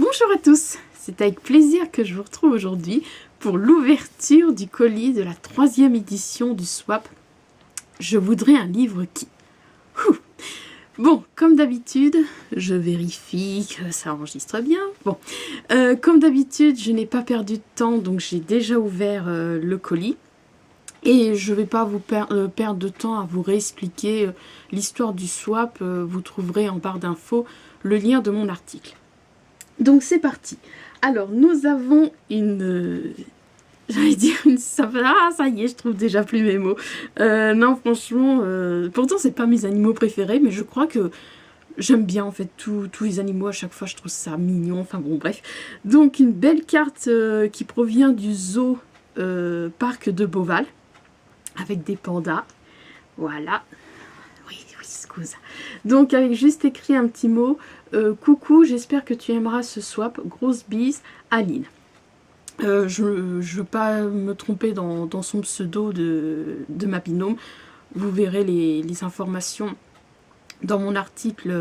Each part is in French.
Bonjour à tous, c'est avec plaisir que je vous retrouve aujourd'hui pour l'ouverture du colis de la 3e édition du Swap. Je voudrais un livre qui... Ouh. Bon, comme d'habitude, je vérifie que ça enregistre bien. Bon, comme d'habitude, je n'ai pas perdu de temps, donc j'ai déjà ouvert le colis. Et je ne vais pas vous perdre de temps à vous réexpliquer l'histoire du swap. Vous trouverez en barre d'infos le lien de mon article. Donc c'est parti. Alors nous avons une... j'allais dire une... Ah ça y est, je trouve déjà plus mes mots. Non franchement, pourtant c'est pas mes animaux préférés, mais je crois que j'aime bien en fait tous les animaux. À chaque fois je trouve ça mignon, enfin bon bref. Donc une belle carte qui provient du zoo parc de Beauval, avec des pandas. Voilà. Oui, scusa. Donc avec juste écrit un petit mot. Coucou, j'espère que tu aimeras ce swap. Grosse bise, Aline. Je ne veux pas me tromper dans son pseudo de ma binôme. Vous verrez les informations dans mon article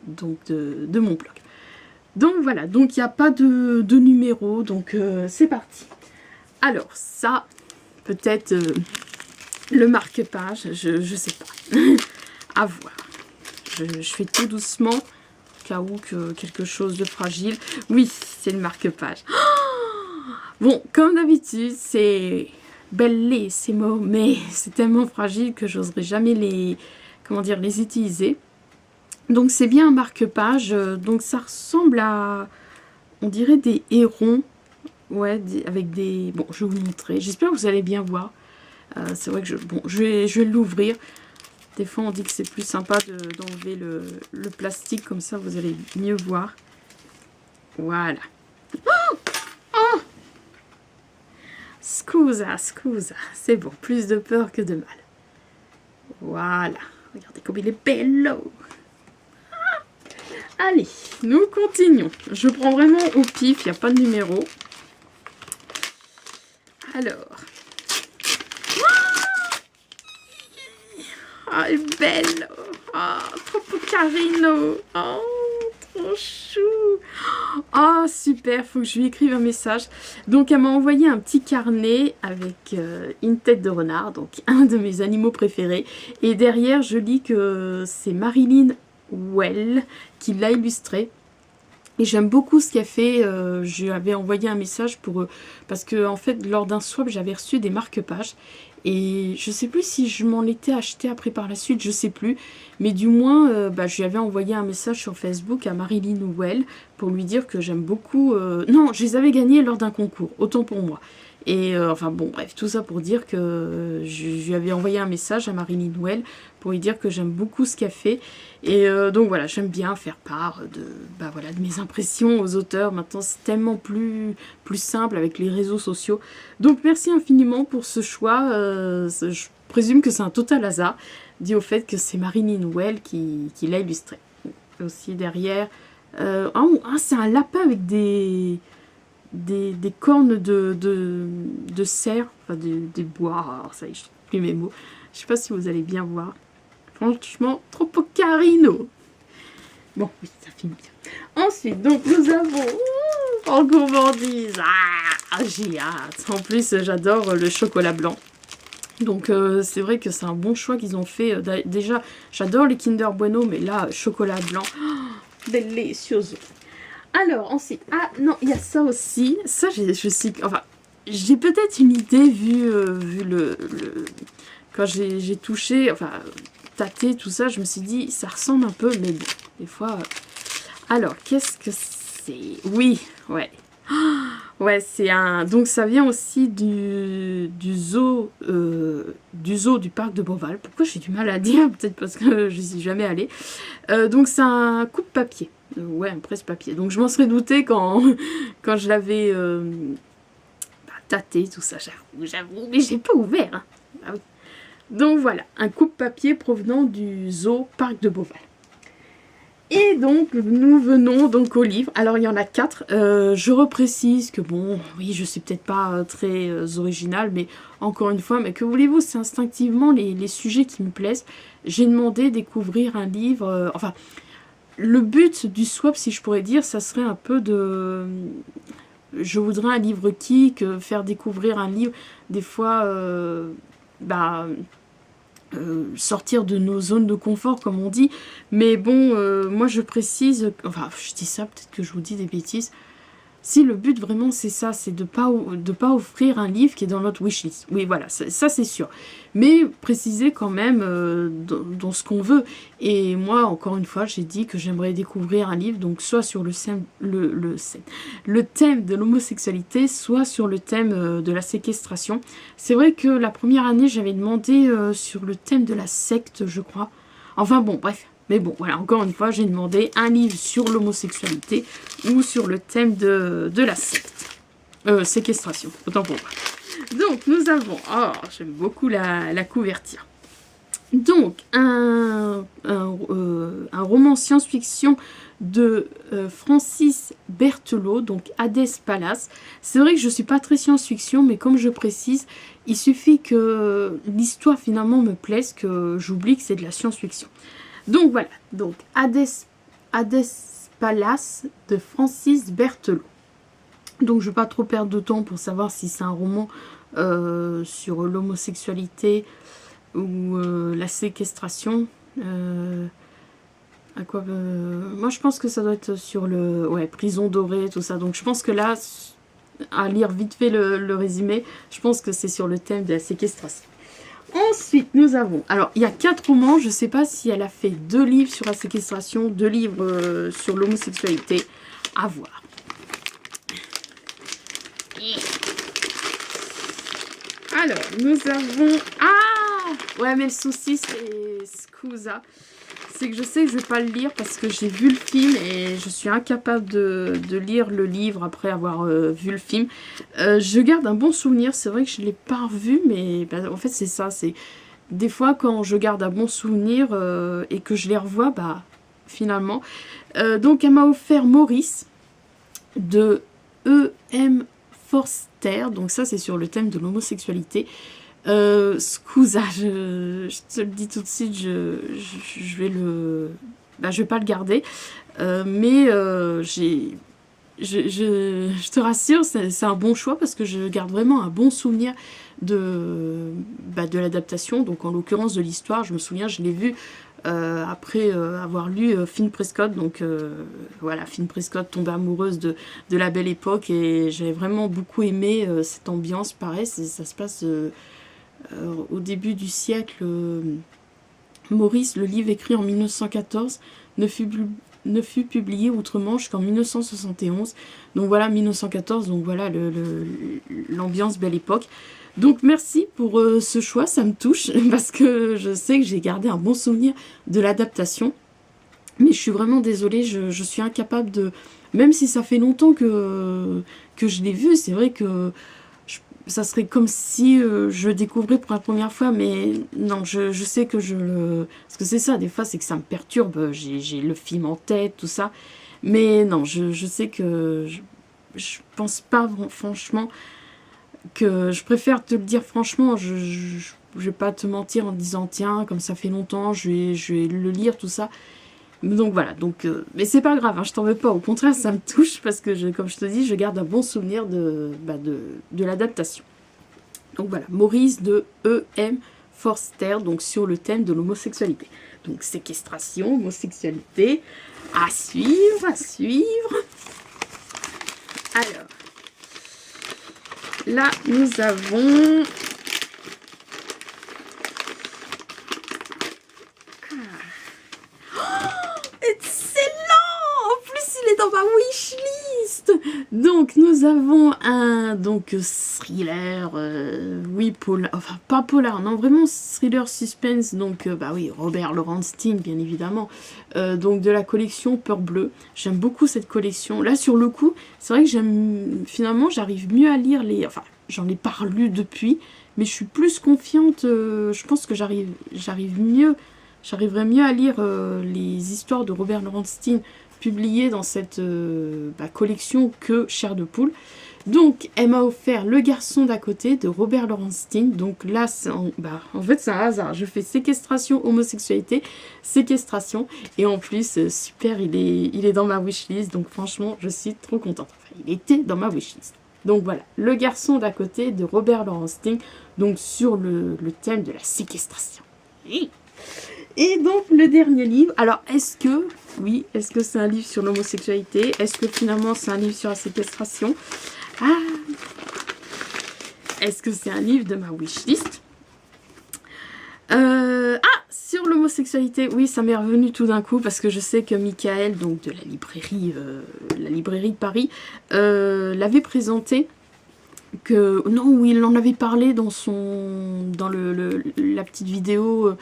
donc de mon blog. Donc voilà, donc il n'y a pas de numéro, donc c'est parti. Alors ça, peut-être le marque-page, je sais pas. À voir. Je fais tout doucement. Cas où que quelque chose de fragile. Oui, c'est le marque-page. Oh, bon, comme d'habitude, c'est belle ces mots, mais c'est tellement fragile que j'oserais jamais les utiliser. Donc c'est bien un marque-page. Donc ça ressemble à, on dirait des hérons. Ouais, avec des... Bon, je vais vous montrer. J'espère que vous allez bien voir. C'est vrai que je vais l'ouvrir. Des fois, on dit que c'est plus sympa d'enlever le plastique, comme ça, vous allez mieux voir. Voilà. Oh, oh, scusa, c'est bon, plus de peur que de mal. Voilà. Regardez comme il est bello. Allez, nous continuons. Je prends vraiment au pif, il n'y a pas de numéro. Alors... Ah, elle est belle. Ah, trop carino. Oh, trop chou. Ah, super, faut que je lui écrive un message. Donc, elle m'a envoyé un petit carnet avec une tête de renard, donc un de mes animaux préférés. Et derrière, je lis que c'est Marilyn Well qui l'a illustré. Et j'aime beaucoup ce qu'elle fait. Je lui avais envoyé un message parce que en fait, lors d'un swap, j'avais reçu des marque-pages. Et je sais plus si je m'en étais acheté après par la suite, je sais plus. Mais du moins, je lui avais envoyé un message sur Facebook à Marilyn Well pour lui dire que j'aime beaucoup... Non, je les avais gagnés lors d'un concours, autant pour moi. Et enfin bon, bref, tout ça pour dire que je lui avais envoyé un message à Marilyn Well pour lui dire que j'aime beaucoup ce qu'elle fait. Et donc voilà, j'aime bien faire part de mes impressions aux auteurs. Maintenant, c'est tellement plus simple avec les réseaux sociaux. Donc merci infiniment pour ce choix. Je présume que c'est un total hasard, dit au fait que c'est Marilyn Well qui l'a illustré. Aussi derrière... c'est un lapin avec des cornes de cerf, enfin des bois, alors ça y est, je trouve plus mes mots. Je sais pas si vous allez bien voir. Franchement, trop carino. Bon, oui, ça finit bien. Ensuite, donc nous avons en gourmandise. Ah, j'ai hâte. En plus, j'adore le chocolat blanc. Donc c'est vrai que c'est un bon choix qu'ils ont fait. Déjà, j'adore les Kinder Bueno, mais là, chocolat blanc, oh, delicioso. Alors, ensuite, ah non, il y a ça aussi. Ça, j'ai peut-être une idée vu quand j'ai touché, enfin, tâté, tout ça, je me suis dit, ça ressemble un peu, mais bon, des fois... Alors, qu'est-ce que c'est? Oui, ouais. Ouais, c'est un... Donc, ça vient aussi du zoo du parc de Beauval. Pourquoi j'ai du mal à dire? Peut-être parce que je n'y suis jamais allée. Donc, c'est un coupe-papier. Ouais, un presse-papier. Donc, je m'en serais doutée quand je l'avais tâté, tout ça, j'avoue. Mais j'ai pas ouvert. Hein. Ah oui. Donc, voilà, un coupe-papier provenant du zoo parc de Beauval. Et donc, nous venons donc au livre. Alors, il y en a 4. Je reprécise que, bon, oui, je suis peut-être pas très originale, mais encore une fois, mais que voulez-vous, c'est instinctivement les sujets qui me plaisent. J'ai demandé découvrir un livre, enfin, le but du swap, si je pourrais dire, ça serait un peu de... Je voudrais un livre kick, faire découvrir un livre, des fois, sortir de nos zones de confort, comme on dit. Mais bon, moi je précise, enfin, je dis ça, peut-être que je vous dis des bêtises. Si le but vraiment c'est ça, c'est de pas offrir un livre qui est dans notre wishlist. Oui, voilà, ça c'est sûr. Mais préciser quand même dans ce qu'on veut. Et moi, encore une fois, j'ai dit que j'aimerais découvrir un livre, donc soit sur le thème de l'homosexualité, soit sur le thème de la séquestration. C'est vrai que la première année, j'avais demandé sur le thème de la secte, je crois. Enfin bon, bref. Mais bon, voilà, encore une fois, j'ai demandé un livre sur l'homosexualité ou sur le thème de la secte. Séquestration, autant pour moi. Donc, nous avons... Oh, j'aime beaucoup la couverture. Donc, un roman science-fiction de Francis Berthelot, donc Hadès Palace. C'est vrai que je ne suis pas très science-fiction, mais comme je précise, il suffit que l'histoire finalement me plaise, que j'oublie que c'est de la science-fiction. Donc voilà, donc Hadès Palace de Francis Berthelot. Donc je ne vais pas trop perdre de temps pour savoir si c'est un roman sur l'homosexualité ou la séquestration. Moi je pense que ça doit être sur prison dorée, tout ça. Donc je pense que là, à lire vite fait le résumé, je pense que c'est sur le thème de la séquestration. Ensuite, nous avons... Alors, il y a 4 romans. Je ne sais pas si elle a fait 2 livres sur la séquestration, 2 livres sur l'homosexualité. À voir. Alors, nous avons... Ah! Ouais, mais le souci, c'est... Scusa. C'est que je sais que je ne vais pas le lire parce que j'ai vu le film et je suis incapable de lire le livre après avoir vu le film. Je garde un bon souvenir, c'est vrai que je ne l'ai pas revu, mais en fait c'est ça, c'est des fois quand je garde un bon souvenir et que je les revois, finalement. Donc elle m'a offert Maurice de E.M. Forster, donc ça c'est sur le thème de l'homosexualité. Scusa, je te le dis tout de suite, je vais le... je vais pas le garder. Mais je te rassure, c'est un bon choix parce que je garde vraiment un bon souvenir de l'adaptation. Donc en l'occurrence de l'histoire, je me souviens, je l'ai vu après avoir lu Finn Prescott. Donc voilà, Finn Prescott tombée amoureuse de la belle époque et j'avais vraiment beaucoup aimé cette ambiance. Pareil, ça se passe... au début du siècle, Maurice, le livre écrit en 1914, ne fut publié outre-Manche qu'en 1971. Donc voilà, 1914, donc voilà l'ambiance belle époque. Donc merci pour ce choix, ça me touche, parce que je sais que j'ai gardé un bon souvenir de l'adaptation. Mais je suis vraiment désolée, je suis incapable de... Même si ça fait longtemps que je l'ai vu, c'est vrai que... ça serait comme si je le découvrais pour la première fois, mais non, je sais que je le... Parce que c'est ça, des fois, c'est que ça me perturbe, j'ai le film en tête, tout ça. Mais non, je sais que... Je pense pas, franchement, que... Je préfère te le dire franchement, je vais pas te mentir en te disant, tiens, comme ça fait longtemps, je vais le lire, tout ça. Donc voilà, mais c'est pas grave, hein, je t'en veux pas, au contraire ça me touche parce que comme je te dis, je garde un bon souvenir de l'adaptation. Donc voilà, Maurice de E.M. Forster, donc sur le thème de l'homosexualité. Donc séquestration, homosexualité, à suivre, à suivre. Alors, là nous avons... dans ma wishlist. Donc nous avons un thriller, oui, polar, enfin pas polar, non, vraiment thriller suspense, donc oui, Robert Lorenstein bien évidemment, donc de la collection Peur Bleue. J'aime beaucoup cette collection. Là sur le coup, c'est vrai que finalement j'arrive mieux à lire enfin j'en ai pas lu depuis, mais je suis plus confiante, je pense que j'arriverai mieux à lire les histoires de Robert Lorenstein publié dans cette collection que Chair de Poule. Donc, elle m'a offert Le garçon d'à côté de Robert Lorenstein. Donc là, en fait, c'est un hasard. Je fais séquestration, homosexualité, séquestration. Et en plus, super, il est dans ma wishlist. Donc franchement, je suis trop contente. Enfin, il était dans ma wishlist. Donc voilà, Le garçon d'à côté de Robert Lorenstein. Donc sur le thème de la séquestration. Et donc, le dernier livre. Alors, est-ce que c'est un livre sur l'homosexualité? Est-ce que finalement, c'est un livre sur la séquestration? Ah! Est-ce que c'est un livre de ma wishlist? Sur l'homosexualité, oui, ça m'est revenu tout d'un coup parce que je sais que Michael, donc de la librairie de Paris, l'avait présenté. Non, il en avait parlé dans la petite vidéo.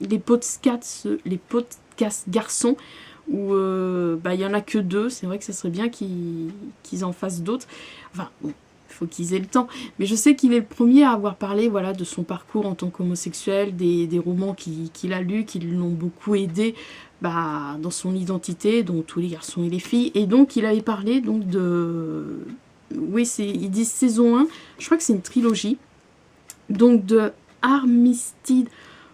Les podcasts garçons où il y en a que 2. C'est vrai que ça serait bien qu'ils en fassent d'autres. Enfin, bon, il faut qu'ils aient le temps. Mais je sais qu'il est le premier à avoir parlé, voilà, de son parcours en tant qu'homosexuel, des romans qu'il a lus, qui l'ont beaucoup aidé dans son identité, donc tous les garçons et les filles. Et donc, il avait parlé donc de... Oui, ils disent saison 1. Je crois que c'est une trilogie. Donc, de Armistead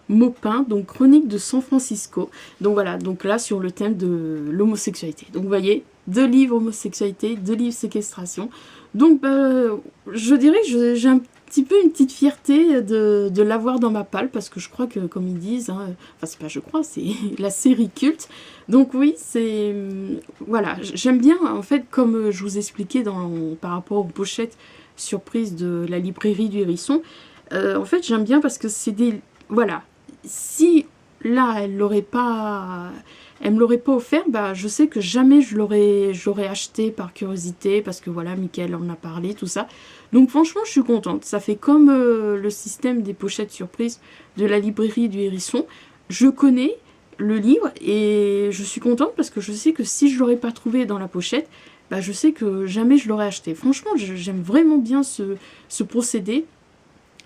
Maupin, donc Chronique de San Francisco. Donc voilà, donc là sur le thème de l'homosexualité. Donc vous voyez, 2 livres homosexualité, 2 livres séquestration. Donc je dirais que j'ai un petit peu une petite fierté de l'avoir dans ma palle, parce que je crois que, comme ils disent, hein, enfin c'est pas je crois, c'est la série culte. Donc oui, c'est... Voilà, j'aime bien, en fait, comme je vous expliquais par rapport aux pochettes surprises de la librairie du Hérisson. En fait, j'aime bien parce que c'est des... Voilà. Si, là, elle me l'aurait pas offert, je sais que jamais je l'aurais acheté par curiosité, parce que, voilà, Mickaël en a parlé, tout ça. Donc, franchement, je suis contente. Ça fait comme le système des pochettes surprises de la librairie du Hérisson. Je connais le livre et je suis contente parce que je sais que si je l'aurais pas trouvé dans la pochette, je sais que jamais je l'aurais acheté. Franchement, j'aime vraiment bien ce procédé.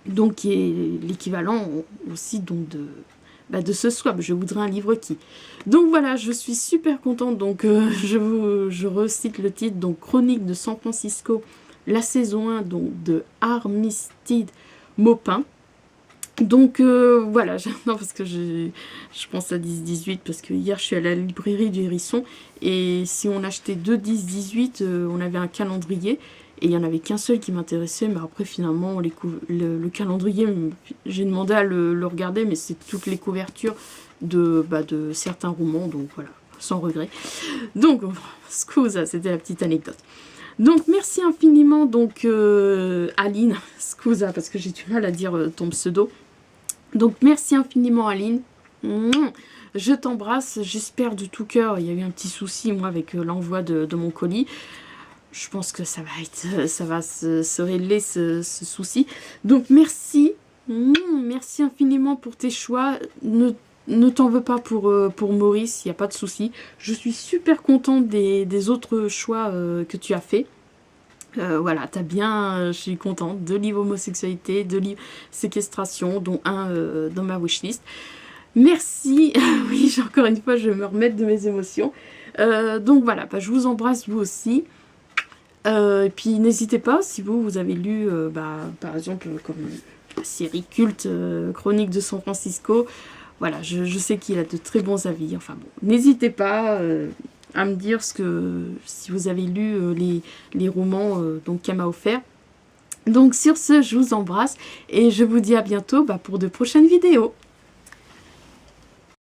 Donc, qui est l'équivalent aussi donc de ce swap. Je voudrais un livre qui. Donc voilà, je suis super contente. Donc je recite le titre, donc Chronique de San Francisco, la saison 1 donc, de Armistead Maupin. Donc voilà, non, parce que je pense à 10-18, parce que hier je suis à la librairie du Hérisson, et si on achetait 2 10-18, on avait un calendrier. Et il n'y en avait qu'un seul qui m'intéressait, mais après finalement le calendrier, j'ai demandé à le regarder, mais c'est toutes les couvertures de certains romans, donc voilà, sans regret. Donc, scusa, c'était la petite anecdote. Donc merci infiniment, donc Aline, scusa, parce que j'ai du mal à dire ton pseudo. Donc merci infiniment Aline. Je t'embrasse, j'espère de tout cœur. Il y a eu un petit souci moi avec l'envoi de mon colis. Je pense que ça va se régler ce souci. Donc merci, merci infiniment pour tes choix. Ne t'en veux pas pour Maurice, il n'y a pas de souci. Je suis super contente des autres choix que tu as fait. Voilà, je suis contente. 2 livres homosexualité, 2 livres séquestration, dont un dans ma wishlist. Merci. Oui, encore une fois, je vais me remettre de mes émotions. Donc voilà, je vous embrasse vous aussi. Et puis n'hésitez pas, si vous avez lu, par exemple, comme la série culte Chronique de San Francisco, voilà, je sais qu'il a de très bons avis. Enfin bon, n'hésitez pas à me dire si vous avez lu les romans qu'elle m'a offert. Donc sur ce, je vous embrasse et je vous dis à bientôt pour de prochaines vidéos.